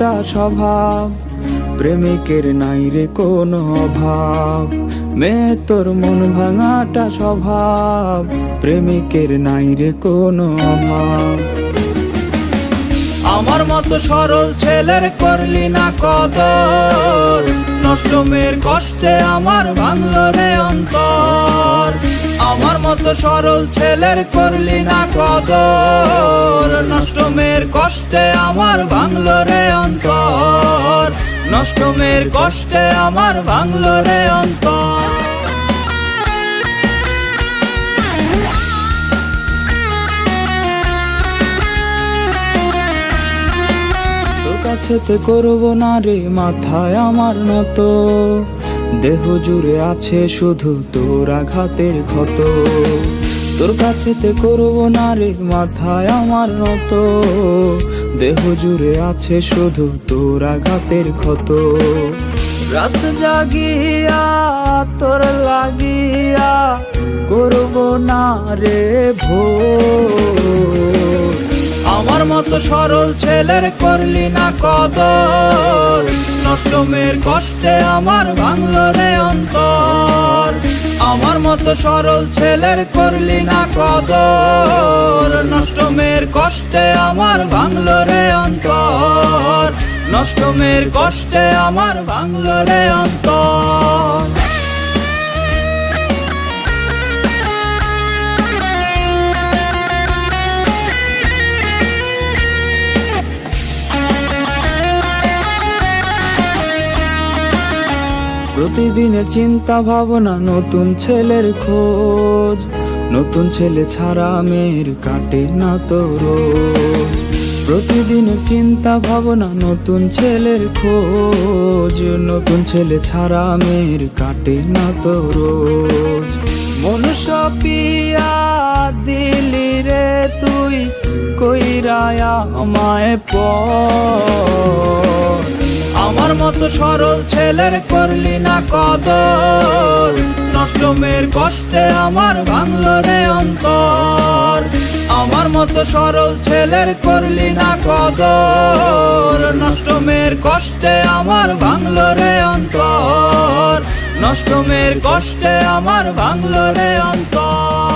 ভাঙাটা স্বভাব, প্রেমিকের নাই রে কোনো অভাব। মেয়ে তোর মন ভাঙাটা স্বভাব, প্রেমিকের নাই রে কোনো অভাব। আমার মতো সরল ছেলের করলি না কদর, নষ্ট মেয়ের কষ্টে আমার ভাঙলো রে অন্তর। আমার মতো সরল ছেলের করলি না কদর, নষ্ট মেয়ের কষ্টে আমার ভাঙলো রে অন্তর। নষ্ট মেয়ের কষ্টে আমার ভাঙলো রে অন্তর। কাছেতে করব না রে মাথায় আমার নত, দেহ জুড়ে আছে শুধু তোর আঘাতের ক্ষত। তোর কাছেতে করব না রে মাথায় আমার নত, দেহ জুড়ে আছে শুধু তোর আঘাতের ক্ষত। রাত জাগিয়া তোর লাগিয়া করব না রে ভোর। আমার মতো সরল ছেলের করলি না কদর, নষ্ট মেয়ের কষ্টে আমার ভাঙলো রে অন্তর। আমার মতো সরল ছেলের করলি না কদর, নষ্ট মেয়ের কষ্টে আমার ভাঙলো রে অন্তর। নষ্ট মেয়ের কষ্টে আমার ভাঙলো রে অন্তর। প্রতিদিনের চিন্তা ভাবনা নতুন ছেলের খোঁজ, নতুন ছেলে ছাড়া মেয়ের কাটে না তো রোজ। প্রতিদিনের চিন্তা ভাবনা নতুন ছেলের খোঁজ, নতুন ছেলে ছাড়া মেয়ের কাটে না তো রোজ। মনুষ্য পিয়া দিলি রে তুই কইরায়া আমায় পর। আমার মতো সরল ছেলের করলি না কদর, নষ্ট মেয়ের কষ্টে আমার ভাঙলো রে অন্তর। আমার মতো সরল ছেলের করলি না কদর, নষ্ট মেয়ের কষ্টে আমার ভাঙলো রে অন্তর। নষ্ট মেয়ের কষ্টে আমার ভাঙলো রে অন্তর।